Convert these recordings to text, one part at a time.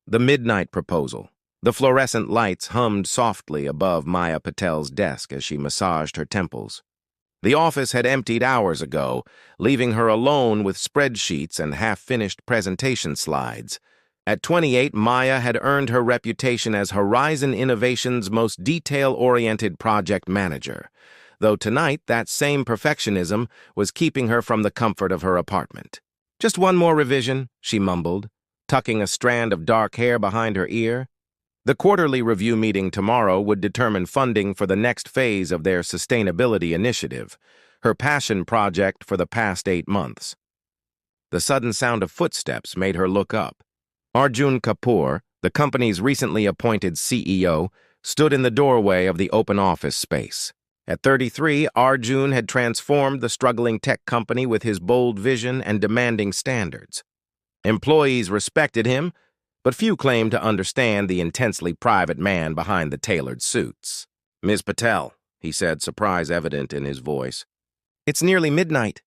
The midnight proposal. The fluorescent lights hummed softly above Maya Patel's desk as she massaged her temples. The office had emptied hours ago, leaving her alone with spreadsheets and half-finished presentation slides. At 28, Maya had earned her reputation as Horizon Innovation's most detail-oriented project manager, though tonight that same perfectionism was keeping her from the comfort of her apartment. "Just one more revision," she mumbled, tucking a strand of dark hair behind her ear. The quarterly review meeting tomorrow would determine funding for the next phase of their sustainability initiative, her passion project for the past 8 months. The sudden sound of footsteps made her look up. Arjun Kapoor, the company's recently appointed CEO, stood in the doorway of the open office space. At 33, Arjun had transformed the struggling tech company with his bold vision and demanding standards. Employees respected him, but few claimed to understand the intensely private man behind the tailored suits. "Ms. Patel," he said, surprise evident in his voice. "It's nearly midnight."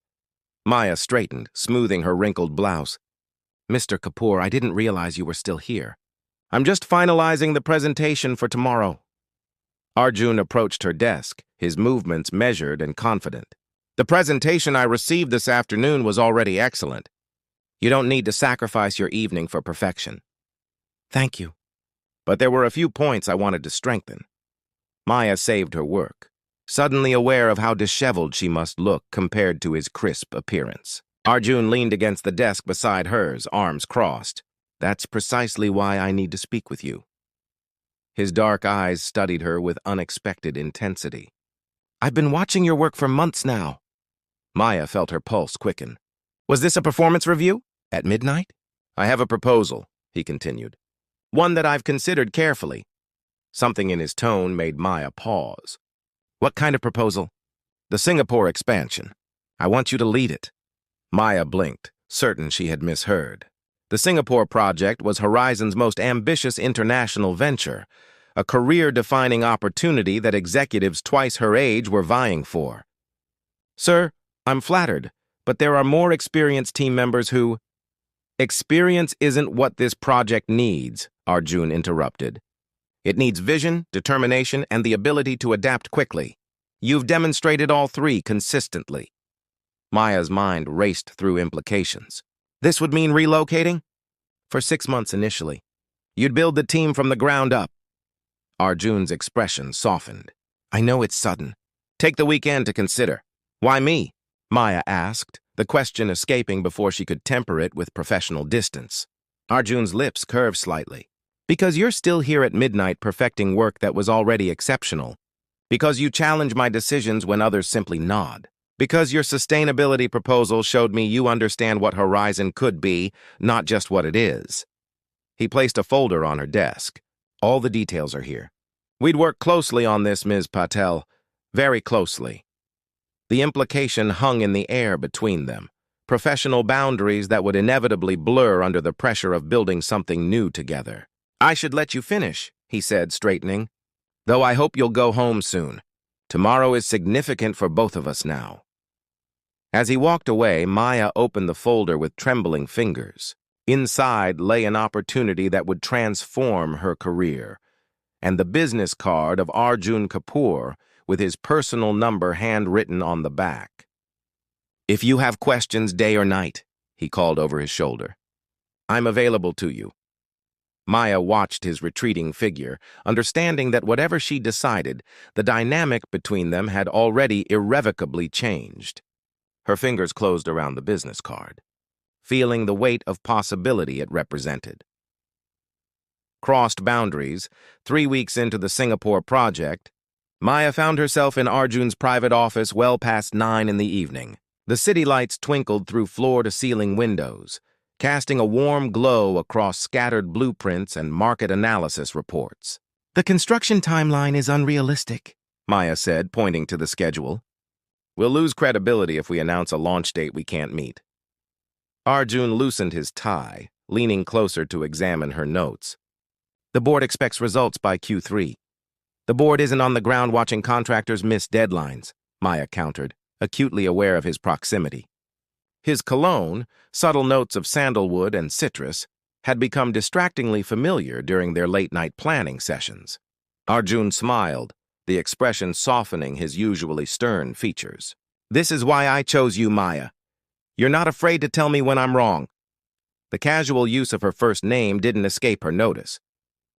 Maya straightened, smoothing her wrinkled blouse. "Mr. Kapoor, I didn't realize you were still here. I'm just finalizing the presentation for tomorrow." Arjun approached her desk, his movements measured and confident. "The presentation I received this afternoon was already excellent. You don't need to sacrifice your evening for perfection." "Thank you. But there were a few points I wanted to strengthen." Maya saved her work, suddenly aware of how disheveled she must look compared to his crisp appearance. Arjun leaned against the desk beside hers, arms crossed. "That's precisely why I need to speak with you." His dark eyes studied her with unexpected intensity. "I've been watching your work for months now." Maya felt her pulse quicken. "Was this a performance review? At midnight?" "I have a proposal," he continued. "One that I've considered carefully." Something in his tone made Maya pause. "What kind of proposal?" "The Singapore expansion. I want you to lead it." Maya blinked, certain she had misheard. The Singapore project was Horizon's most ambitious international venture, a career-defining opportunity that executives twice her age were vying for. "Sir, I'm flattered, but there are more experienced team members who—" "Experience isn't what this project needs," Arjun interrupted. "It needs vision, determination, and the ability to adapt quickly. You've demonstrated all three consistently." Maya's mind raced through implications. "This would mean relocating?" "For 6 months initially. You'd build the team from the ground up." Arjun's expression softened. "I know it's sudden. Take the weekend to consider." "Why me?" Maya asked, the question escaping before she could temper it with professional distance. Arjun's lips curved slightly. "Because you're still here at midnight perfecting work that was already exceptional. Because you challenge my decisions when others simply nod. Because your sustainability proposal showed me you understand what Horizon could be, not just what it is." He placed a folder on her desk. "All the details are here. We'd work closely on this, Ms. Patel. Very closely." The implication hung in the air between them, professional boundaries that would inevitably blur under the pressure of building something new together. "I should let you finish," he said, straightening. "Though I hope you'll go home soon. Tomorrow is significant for both of us now." As he walked away, Maya opened the folder with trembling fingers. Inside lay an opportunity that would transform her career, and the business card of Arjun Kapoor with his personal number handwritten on the back. "If you have questions day or night," he called over his shoulder, "I'm available to you." Maya watched his retreating figure, understanding that whatever she decided, the dynamic between them had already irrevocably changed. Her fingers closed around the business card, feeling the weight of possibility it represented. Crossed boundaries, 3 weeks into the Singapore project, Maya found herself in Arjun's private office well past 9 in the evening. The city lights twinkled through floor-to-ceiling windows, casting a warm glow across scattered blueprints and market analysis reports. "The construction timeline is unrealistic," Maya said, pointing to the schedule. "We'll lose credibility if we announce a launch date we can't meet." Arjun loosened his tie, leaning closer to examine her notes. "The board expects results by Q3. The board isn't on the ground watching contractors miss deadlines," Maya countered, acutely aware of his proximity. His cologne, subtle notes of sandalwood and citrus, had become distractingly familiar during their late-night planning sessions. Arjun smiled, the expression softening his usually stern features. "This is why I chose you, Maya. You're not afraid to tell me when I'm wrong." The casual use of her first name didn't escape her notice.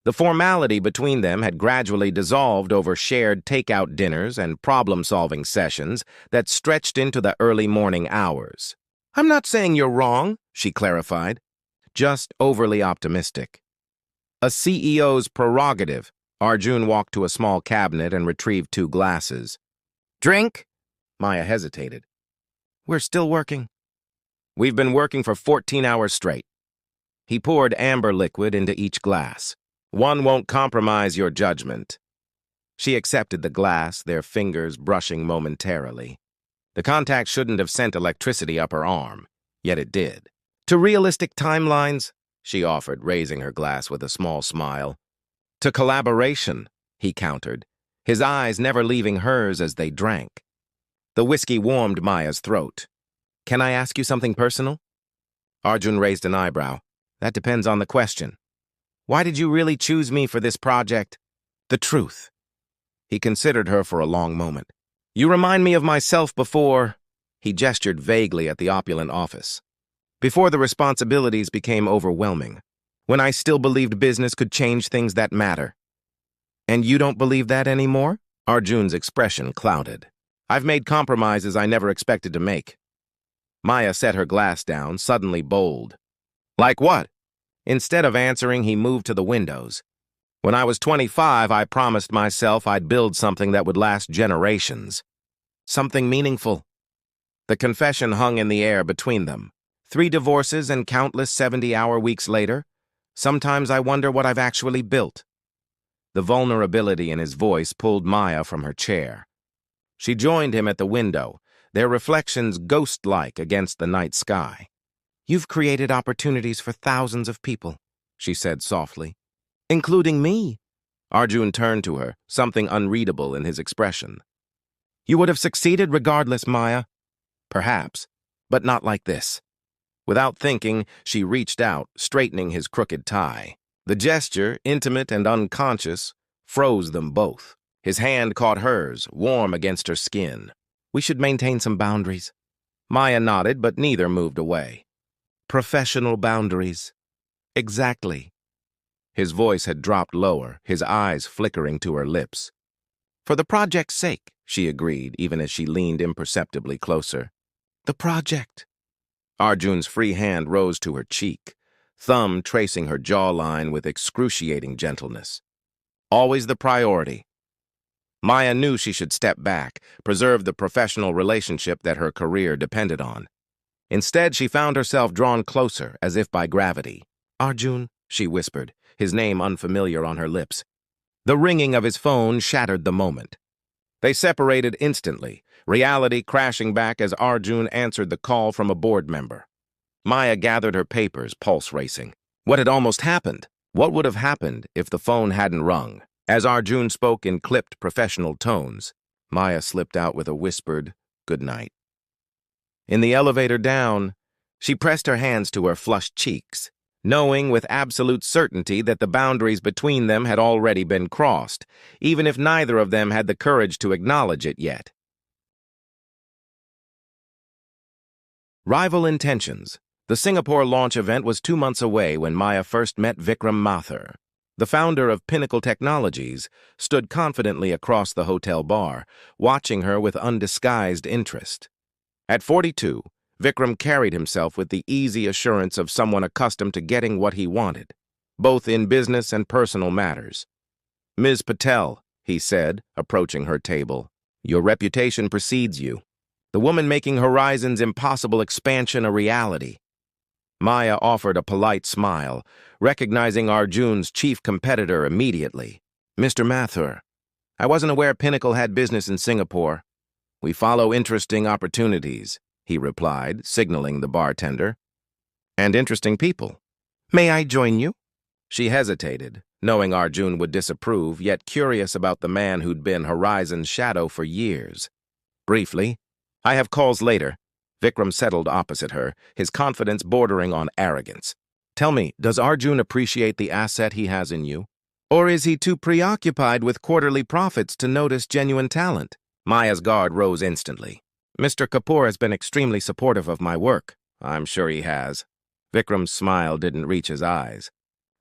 The formality between them had gradually dissolved over shared takeout dinners and problem-solving sessions that stretched into the early morning hours. "I'm not saying you're wrong," she clarified, just overly optimistic. A CEO's prerogative. Arjun walked to a small cabinet and retrieved 2 glasses. "Drink?" Maya hesitated. "We're still working." "We've been working for 14 hours straight." He poured amber liquid into each glass. "One won't compromise your judgment." She accepted the glass, their fingers brushing momentarily. The contact shouldn't have sent electricity up her arm, yet it did. "To realistic timelines," she offered, raising her glass with a small smile. "To collaboration," he countered, his eyes never leaving hers as they drank. The whiskey warmed Maya's throat. "Can I ask you something personal?" Arjun raised an eyebrow. "That depends on the question." "Why did you really choose me for this project?" "The truth." He considered her for a long moment. "You remind me of myself before—" He gestured vaguely at the opulent office. "Before the responsibilities became overwhelming. When I still believed business could change things that matter." "And you don't believe that anymore?" Arjun's expression clouded. "I've made compromises I never expected to make." Maya set her glass down, suddenly bold. "Like what?" Instead of answering, he moved to the windows. "When I was 25, I promised myself I'd build something that would last generations. Something meaningful." The confession hung in the air between them. 3 divorces and countless 70-hour weeks later, sometimes I wonder what I've actually built. The vulnerability in his voice pulled Maya from her chair. She joined him at the window, their reflections ghost-like against the night sky. "You've created opportunities for thousands of people," she said softly. "Including me." Arjun turned to her, something unreadable in his expression. "You would have succeeded regardless, Maya." "Perhaps, but not like this." Without thinking, she reached out, straightening his crooked tie. The gesture, intimate and unconscious, froze them both. His hand caught hers, warm against her skin. "We should maintain some boundaries." Maya nodded, but neither moved away. "Professional boundaries." "Exactly." His voice had dropped lower, his eyes flickering to her lips. "For the project's sake," she agreed, even as she leaned imperceptibly closer. "The project." Arjun's free hand rose to her cheek, thumb tracing her jawline with excruciating gentleness. "Always the priority." Maya knew she should step back, preserve the professional relationship that her career depended on. Instead, she found herself drawn closer, as if by gravity. "Arjun," she whispered, his name unfamiliar on her lips. The ringing of his phone shattered the moment. They separated instantly, reality crashing back as Arjun answered the call from a board member. Maya gathered her papers, pulse racing. What had almost happened? What would have happened if the phone hadn't rung? As Arjun spoke in clipped professional tones, Maya slipped out with a whispered, "Good night." In the elevator down, she pressed her hands to her flushed cheeks, knowing with absolute certainty that the boundaries between them had already been crossed, even if neither of them had the courage to acknowledge it yet. Rival intentions. The Singapore launch event was 2 months away when Maya first met Vikram Mathur. The founder of Pinnacle Technologies stood confidently across the hotel bar, watching her with undisguised interest. At 42, Vikram carried himself with the easy assurance of someone accustomed to getting what he wanted, both in business and personal matters. "Ms. Patel," he said, approaching her table, "your reputation precedes you. The woman making Horizon's impossible expansion a reality." Maya offered a polite smile, recognizing Arjun's chief competitor immediately. "Mr. Mathur, I wasn't aware Pinnacle had business in Singapore. We follow interesting opportunities," he replied, signaling the bartender. "And interesting people. May I join you?" She hesitated, knowing Arjun would disapprove, yet curious about the man who'd been Horizon's shadow for years. Briefly, "I have calls later." Vikram settled opposite her, his confidence bordering on arrogance. Tell me, does Arjun appreciate the asset he has in you? Or is he too preoccupied with quarterly profits to notice genuine talent? Maya's guard rose instantly. Mr. Kapoor has been extremely supportive of my work. I'm sure he has. Vikram's smile didn't reach his eyes.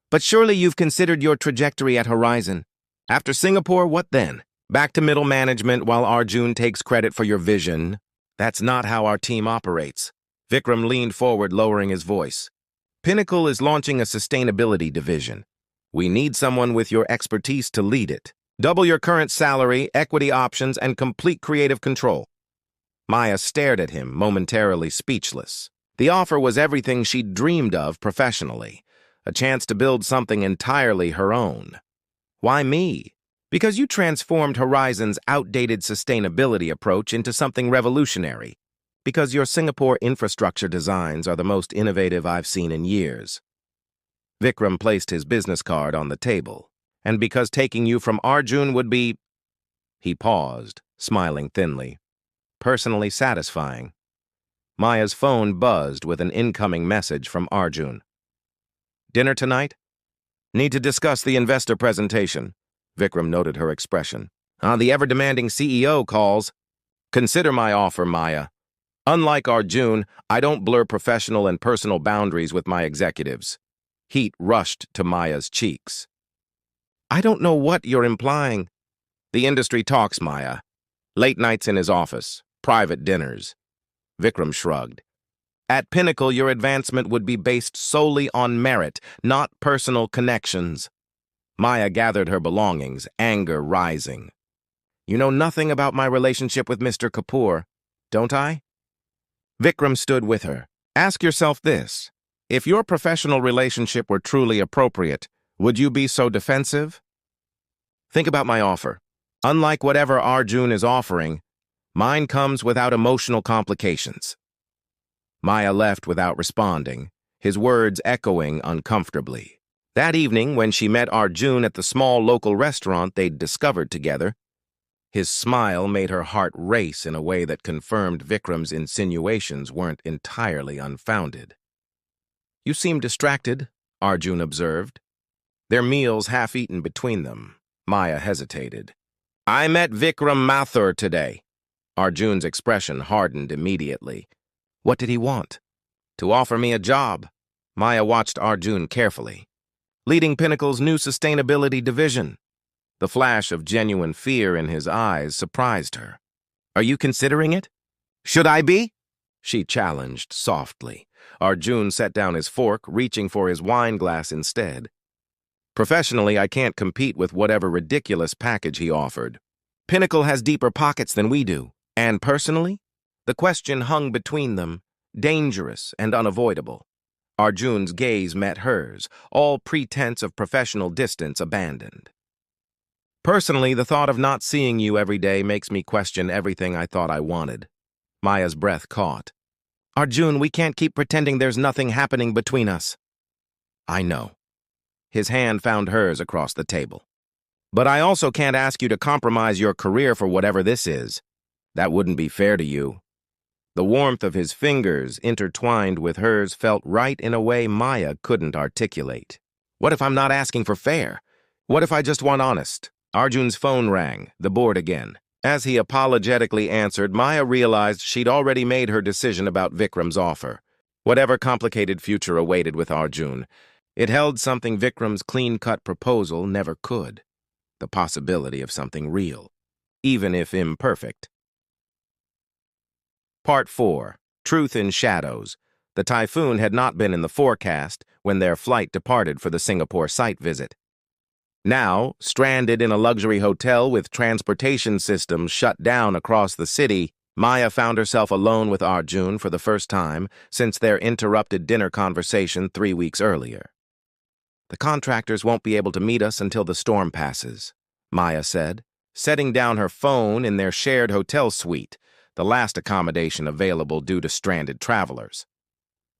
But surely you've considered your trajectory at Horizon. After Singapore, what then? Back to middle management while Arjun takes credit for your vision? That's not how our team operates. Vikram leaned forward, lowering his voice. Pinnacle is launching a sustainability division. We need someone with your expertise to lead it. Double your current salary, equity options, and complete creative control. Maya stared at him, momentarily speechless. The offer was everything she'd dreamed of professionally, a chance to build something entirely her own. Why me? Because you transformed Horizon's outdated sustainability approach into something revolutionary. Because your Singapore infrastructure designs are the most innovative I've seen in years. Vikram placed his business card on the table. And because taking you from Arjun would be... He paused, smiling thinly. Personally satisfying. Maya's phone buzzed with an incoming message from Arjun. Dinner tonight? Need to discuss the investor presentation. Vikram noted her expression. The ever-demanding CEO calls. Consider my offer, Maya. Unlike Arjun, I don't blur professional and personal boundaries with my executives. Heat rushed to Maya's cheeks. I don't know what you're implying. The industry talks, Maya. Late nights in his office, private dinners. Vikram shrugged. At Pinnacle, your advancement would be based solely on merit, not personal connections. Maya gathered her belongings, anger rising. You know nothing about my relationship with Mr. Kapoor, don't I? Vikram stood with her. Ask yourself this. If your professional relationship were truly appropriate, would you be so defensive? Think about my offer. Unlike whatever Arjun is offering, mine comes without emotional complications. Maya left without responding, his words echoing uncomfortably. That evening, when she met Arjun at the small local restaurant they'd discovered together, his smile made her heart race in a way that confirmed Vikram's insinuations weren't entirely unfounded. You seem distracted, Arjun observed. Their meals half-eaten between them. Maya hesitated. I met Vikram Mathur today. Arjun's expression hardened immediately. What did he want? To offer me a job. Maya watched Arjun carefully. Leading Pinnacle's new sustainability division. The flash of genuine fear in his eyes surprised her. Are you considering it? Should I be? She challenged softly. Arjun set down his fork, reaching for his wine glass instead. Professionally, I can't compete with whatever ridiculous package he offered. Pinnacle has deeper pockets than we do. And personally? The question hung between them, dangerous and unavoidable. Arjun's gaze met hers, all pretense of professional distance abandoned. Personally, the thought of not seeing you every day makes me question everything I thought I wanted. Maya's breath caught. Arjun, we can't keep pretending there's nothing happening between us. I know. His hand found hers across the table. But I also can't ask you to compromise your career for whatever this is. That wouldn't be fair to you. The warmth of his fingers, intertwined with hers, felt right in a way Maya couldn't articulate. What if I'm not asking for fair? What if I just want honest? Arjun's phone rang, the board again. As he apologetically answered, Maya realized she'd already made her decision about Vikram's offer. Whatever complicated future awaited with Arjun, it held something Vikram's clean-cut proposal never could. The possibility of something real, even if imperfect. Part 4. Truth in Shadows. The typhoon had not been in the forecast when their flight departed for the Singapore site visit. Now, stranded in a luxury hotel with transportation systems shut down across the city, Maya found herself alone with Arjun for the first time since their interrupted dinner conversation 3 weeks earlier. The contractors won't be able to meet us until the storm passes, Maya said, setting down her phone in their shared hotel suite, the last accommodation available due to stranded travelers.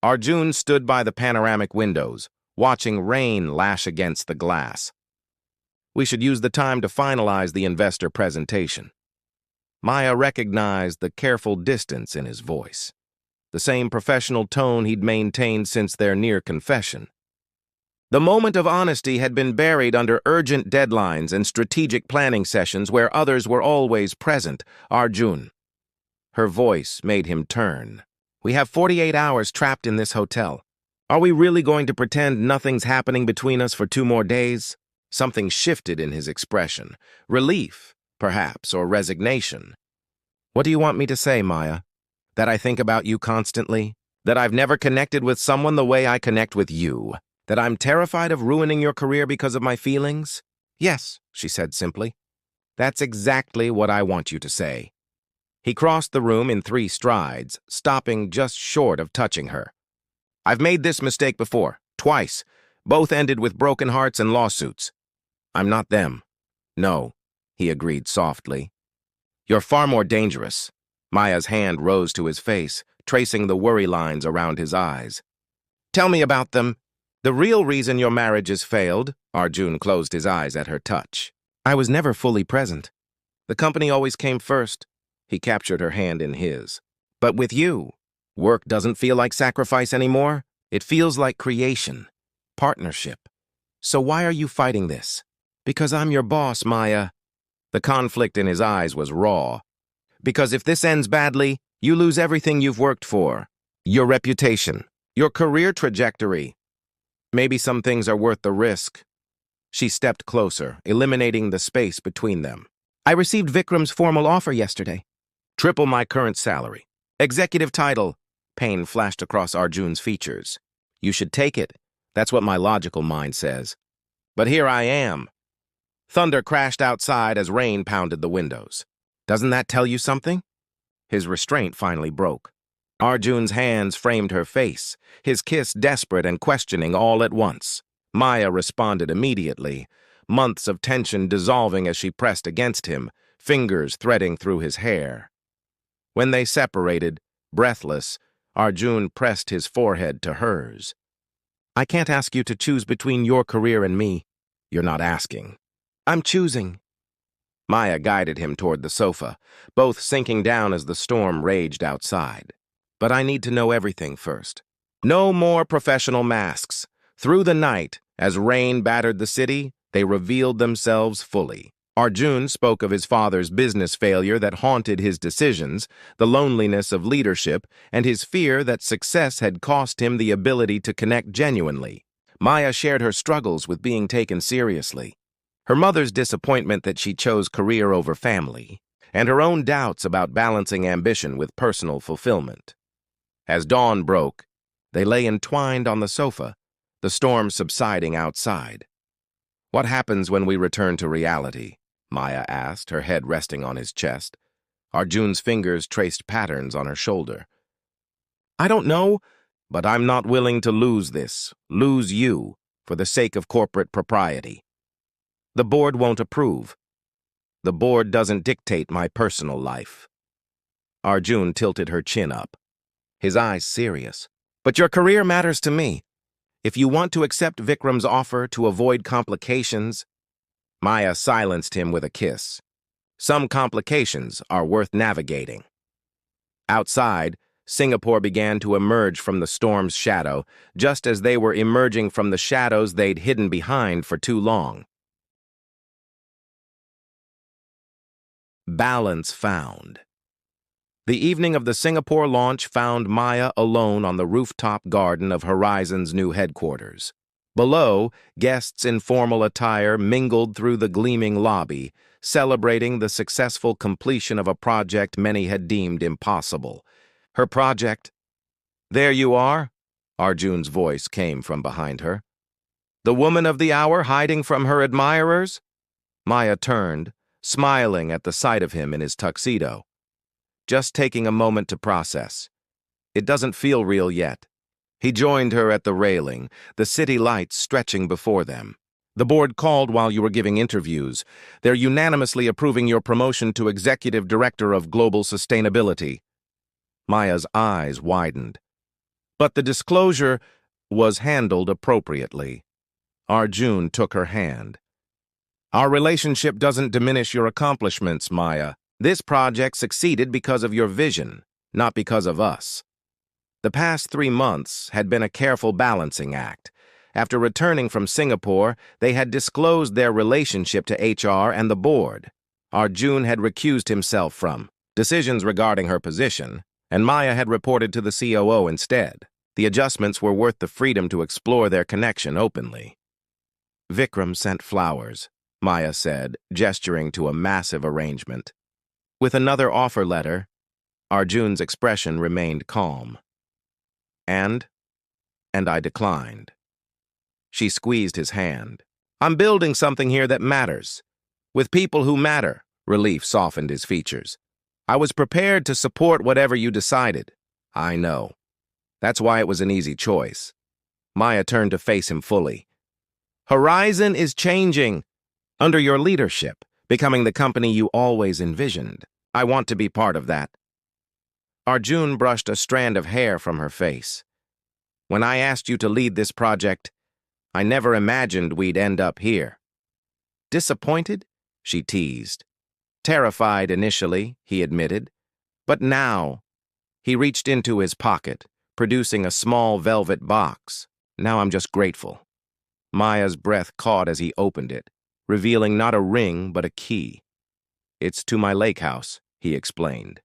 Arjun stood by the panoramic windows, watching rain lash against the glass. We should use the time to finalize the investor presentation. Maya recognized the careful distance in his voice, the same professional tone he'd maintained since their near confession. The moment of honesty had been buried under urgent deadlines and strategic planning sessions where others were always present. Arjun. Her voice made him turn. We have 48 hours trapped in this hotel. Are we really going to pretend nothing's happening between us for 2 more days? Something shifted in his expression. Relief, perhaps, or resignation. What do you want me to say, Maya? That I think about you constantly? That I've never connected with someone the way I connect with you? That I'm terrified of ruining your career because of my feelings? Yes, she said simply. That's exactly what I want you to say. He crossed the room in 3 strides, stopping just short of touching her. I've made this mistake before, twice. Both ended with broken hearts and lawsuits. I'm not them. No, he agreed softly. You're far more dangerous. Maya's hand rose to his face, tracing the worry lines around his eyes. Tell me about them. The real reason your marriage has failed, Arjun closed his eyes at her touch. I was never fully present. The company always came first. He captured her hand in his. But with you, work doesn't feel like sacrifice anymore. It feels like creation, partnership. So why are you fighting this? Because I'm your boss, Maya. The conflict in his eyes was raw. Because if this ends badly, you lose everything you've worked for. Your reputation, your career trajectory. Maybe some things are worth the risk. She stepped closer, eliminating the space between them. I received Vikram's formal offer yesterday. Triple my current salary. Executive title. Pain flashed across Arjun's features. You should take it. That's what my logical mind says. But here I am. Thunder crashed outside as rain pounded the windows. Doesn't that tell you something? His restraint finally broke. Arjun's hands framed her face, his kiss desperate and questioning all at once. Maya responded immediately, months of tension dissolving as she pressed against him, fingers threading through his hair. When they separated, breathless, Arjun pressed his forehead to hers. I can't ask you to choose between your career and me. You're not asking. I'm choosing. Maya guided him toward the sofa, both sinking down as the storm raged outside. But I need to know everything first. No more professional masks. Through the night, as rain battered the city, they revealed themselves fully. Arjun spoke of his father's business failure that haunted his decisions, the loneliness of leadership, and his fear that success had cost him the ability to connect genuinely. Maya shared her struggles with being taken seriously, her mother's disappointment that she chose career over family, and her own doubts about balancing ambition with personal fulfillment. As dawn broke, they lay entwined on the sofa, the storm subsiding outside. What happens when we return to reality? Maya asked, her head resting on his chest. Arjun's fingers traced patterns on her shoulder. I don't know, but I'm not willing to lose you, for the sake of corporate propriety. The board won't approve. The board doesn't dictate my personal life. Arjun tilted her chin up, his eyes serious. But your career matters to me. If you want to accept Vikram's offer to avoid complications... Maya silenced him with a kiss. Some complications are worth navigating. Outside, Singapore began to emerge from the storm's shadow, just as they were emerging from the shadows they'd hidden behind for too long. Balance found. The evening of the Singapore launch found Maya alone on the rooftop garden of Horizon's new headquarters. Below, guests in formal attire mingled through the gleaming lobby, celebrating the successful completion of a project many had deemed impossible. Her project? There you are, Arjun's voice came from behind her. The woman of the hour hiding from her admirers? Maya turned, smiling at the sight of him in his tuxedo. Just taking a moment to process. It doesn't feel real yet. He joined her at the railing, the city lights stretching before them. The board called while you were giving interviews. They're unanimously approving your promotion to Executive Director of Global Sustainability. Maya's eyes widened. But the disclosure was handled appropriately. Arjun took her hand. Our relationship doesn't diminish your accomplishments, Maya. This project succeeded because of your vision, not because of us. The past 3 months had been a careful balancing act, After returning from Singapore, they had disclosed their relationship to HR and the board. Arjun had recused himself from decisions regarding her position, and Maya had reported to the COO instead. The adjustments were worth the freedom to explore their connection openly. Vikram sent flowers, Maya said, gesturing to a massive arrangement. With another offer letter, Arjun's expression remained calm. And I declined. She squeezed his hand. I'm building something here that matters. With people who matter, relief softened his features. I was prepared to support whatever you decided. I know. That's why it was an easy choice. Maya turned to face him fully. Horizon is changing. Under your leadership, becoming the company you always envisioned. I want to be part of that. Arjun brushed a strand of hair from her face. When I asked you to lead this project, I never imagined we'd end up here. Disappointed? She teased. Terrified initially, he admitted. But now, he reached into his pocket, producing a small velvet box. Now I'm just grateful. Maya's breath caught as he opened it, revealing not a ring but a key. It's to my lake house, he explained.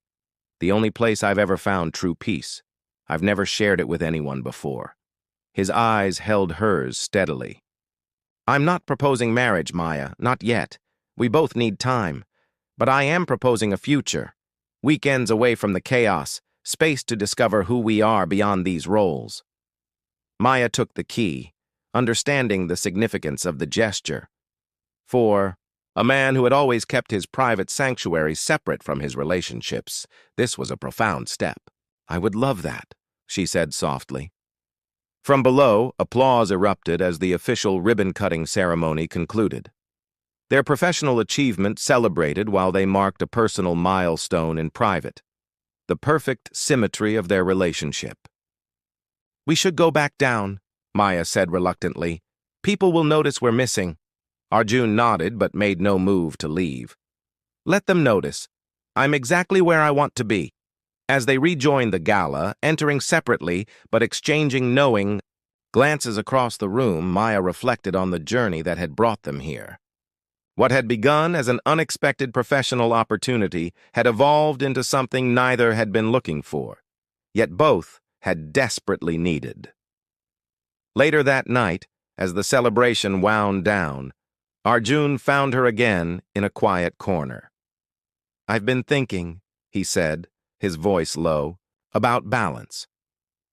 The only place I've ever found true peace. I've never shared it with anyone before. His eyes held hers steadily. I'm not proposing marriage, Maya, not yet. We both need time. But I am proposing a future. Weekends away from the chaos, space to discover who we are beyond these roles. Maya took the key, understanding the significance of the gesture. For a man who had always kept his private sanctuary separate from his relationships, this was a profound step. I would love that, she said softly. From below, applause erupted as the official ribbon-cutting ceremony concluded. Their professional achievement celebrated while they marked a personal milestone in private. The perfect symmetry of their relationship. We should go back down, Maya said reluctantly. People will notice we're missing. Arjun nodded but made no move to leave. Let them notice. I'm exactly where I want to be. As they rejoined the gala, entering separately but exchanging knowing glances across the room, Maya reflected on the journey that had brought them here. What had begun as an unexpected professional opportunity had evolved into something neither had been looking for, yet both had desperately needed. Later that night, as the celebration wound down, Arjun found her again in a quiet corner. I've been thinking, he said, his voice low, about balance.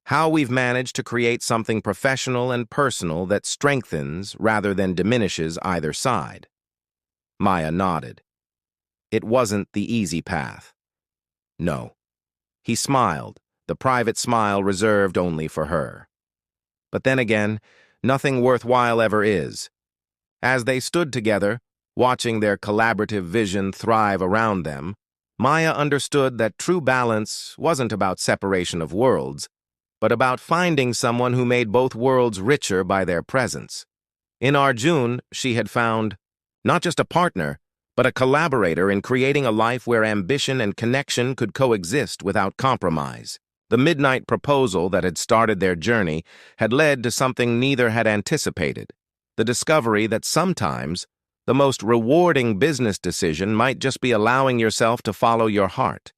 How we've managed to create something professional and personal that strengthens rather than diminishes either side. Maya nodded. It wasn't the easy path. No. He smiled, the private smile reserved only for her. But then again, nothing worthwhile ever is. As they stood together, watching their collaborative vision thrive around them, Maya understood that true balance wasn't about separation of worlds, but about finding someone who made both worlds richer by their presence. In Arjun, she had found not just a partner, but a collaborator in creating a life where ambition and connection could coexist without compromise. The midnight proposal that had started their journey had led to something neither had anticipated, the discovery that sometimes the most rewarding business decision might just be allowing yourself to follow your heart.